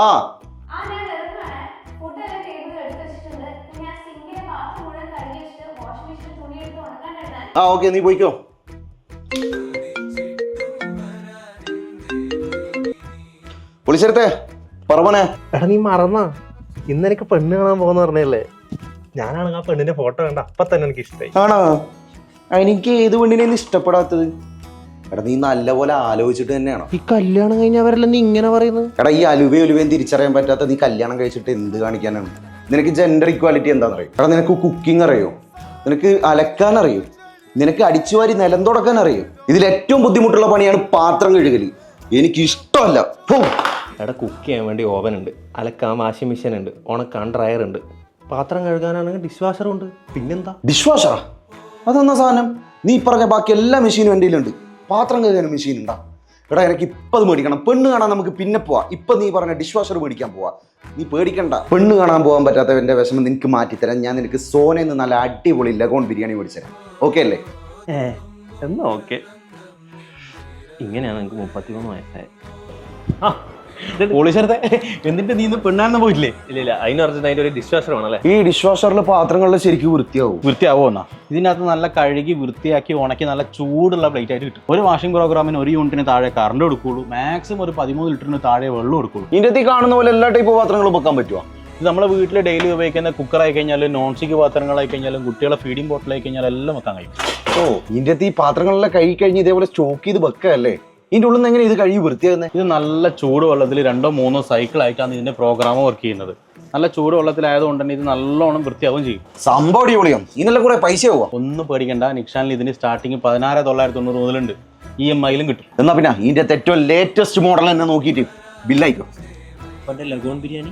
ആ ആ ഓക്കെ നീ പോയിക്കോ. പൊളിച്ചെടുത്തേ പറവനെ. എടാ നീ മറന്നാ ഇന്നെനിക്ക് പെണ്ണ് കാണാൻ പോകുന്ന പറഞ്ഞല്ലേ? ഞാനാണെങ്കിൽ ആ പെണ്ണിന്റെ ഫോട്ടോ കണ്ട അപ്പൊ തന്നെ എനിക്ക് ഇഷ്ടമായി. ആണോ? എനിക്ക് ഏത് പെണ്ണിനെയും ഇഷ്ടപ്പെടാത്തത്? എടാ നീ നല്ലപോലെ ആലോചിച്ചിട്ട് തന്നെയാണോ ഈ കല്യാണം കഴിഞ്ഞവരല്ല നീ ഇങ്ങനെ പറയുന്നത്? എടാ ഈ അലുവയും തിരിച്ചറിയാൻ പറ്റാത്ത നീ കല്യാണം കഴിച്ചിട്ട് എന്ത് കാണിക്കാനാണ്? നിനക്ക് ജെൻഡർ ഇക്വാലിറ്റി എന്താണെന്ന് അറിയോ? എടാ നിനക്ക് കുക്കിംഗ് അറിയോ? നിനക്ക് അലക്കാൻ അറിയോ? നിനക്ക് അടിച്ചുവാരി നിലം തുടക്കാൻ അറിയോ? ഇതിൽ ഏറ്റവും ബുദ്ധിമുട്ടുള്ള പണിയാണ് പാത്രം കഴുകൽ. എനിക്ക് ഇഷ്ടമല്ല. എടാ കുക്ക് ചെയ്യാൻ വേണ്ടി ഓവൻ ഉണ്ട്, അലക്കാൻ വാഷിംഗ് മെഷീൻ ഉണ്ട്, ഉണക്കാൻ ഡ്രയർ ഉണ്ട്, പാത്രം കഴുകാനാണെങ്കിൽ ഡിഷ് വാഷറും ഉണ്ട്. പിന്നെന്താ ഡിഷ് വാഷറാ? അതെന്നാ സാധനം? നീ പറഞ്ഞ ബാക്കി എല്ലാ മെഷീനും എൻ്റെ കയ്യിലുണ്ട്. പാത്രം കഴുകാനും മെഷീൻ ഉണ്ടാ? എടാ എനിക്ക് ഇപ്പം അത് മേടിക്കണം. പെണ്ണ് കാണാൻ നമുക്ക് പിന്നെ പോവാം. ഇപ്പം നീ പറഞ്ഞ ഡിഷ് വാഷർ മേടിക്കാൻ പോവാ. നീ പേടിക്കണ്ട. പെണ്ണ് കാണാൻ പോകാൻ പറ്റാത്തവൻ്റെ വിഷമം നിനക്ക് മാറ്റിത്തരാം. ഞാൻ നിനക്ക് സോനയിൽ നിന്ന് നല്ല അടിപൊളി ലഗോൺ ബിരിയാണി മേടിച്ചുതരാം. ഓക്കെ അല്ലേ? എന്നാ ഓക്കെ. ഇങ്ങനെയാണ് എനിക്ക് 33 വയസ്സായത്. പോളിച്ചേർത്തെ എന്നിട്ട് നീ ഇന്ന് പെണ്ണാണെന്ന് പോയില്ലേ? ഇല്ല അതിന് പറഞ്ഞിട്ട് അതിന്റെ ഒരു ഡിഷ് വാഷർ വേണമല്ലേ? ഈ ഡിഷ് വാഷറിൽ പാത്രങ്ങളിൽ ശരിക്കും വൃത്തിയാവോ എന്നാ? ഇതിനകത്ത് നല്ല കഴുകി വൃത്തിയാക്കി ഉണക്കി നല്ല ചൂടുള്ള പ്ലേറ്റ് ആയിട്ട് കിട്ടും. ഒരു വാഷിംഗ് പ്രോഗ്രാമിന് 1 യൂണിറ്റിന് താഴെ കറണ്ട് കൊടുക്കുള്ളൂ. മാക്സിമം ഒരു 13 ലിറ്ററിന് താഴെ വെള്ളം കൊടുക്കുള്ളൂ. ഇതിൻ്റെ കാണുന്ന പോലെ എല്ലാ ടൈപ്പ് പാത്രങ്ങളും വെക്കാൻ പറ്റുമോ? ഇത് നമ്മുടെ വീട്ടിൽ ഡെയിലി ഉപയോഗിക്കുന്ന കുക്കറായി കഴിഞ്ഞാലും നോൺ സ്റ്റിക്ക് പാത്രങ്ങളായി കഴിഞ്ഞാലും കുട്ടികളെ ഫീഡിംഗ് ബോട്ടിലായി കഴിഞ്ഞാലും എല്ലാം വെക്കാൻ കഴിയും. ഓ ഇതിൻ്റെ ഈ പാത്രങ്ങളെല്ലാം കഴുകി കഴിഞ്ഞ് ഇതേപോലെ സ്റ്റോക്ക് ചെയ്ത് വെക്കല്ലേ? ഇതിൻ്റെ ഉള്ളിൽ നിന്ന് എങ്ങനെ ഇത് കഴുകി വൃത്തിയാകുന്നത്? ഇത് നല്ല ചൂട് വെള്ളത്തിൽ 2-3 സൈക്കിൾ ആയിട്ടാണ് ഇതിന്റെ പ്രോഗ്രാം വർക്ക് ചെയ്യുന്നത്. നല്ല ചൂട് വെള്ളത്തിലായതുകൊണ്ട് തന്നെ ഇത് നല്ലോണം വൃത്തിയാവുകയും ചെയ്യും. സംഭവം അടിപൊളിയാണ്. ഇതിനെല്ലാം കുറെ പൈസ ആവുക? ഒന്നും പേടിക്കണ്ട. നിക്ഷാനിൽ ഇതിന് സ്റ്റാർട്ടിങ് 16,990 മുതലുണ്ട്. EMI-ലും കിട്ടും. എന്നാ പിന്നെ ഇതിന്റെ ഏറ്റവും ലേറ്റസ്റ്റ് മോഡൽ തന്നെ നോക്കിയിട്ട് ബില്ലായിക്കോ. ലഗോൺ ബിരിയാണി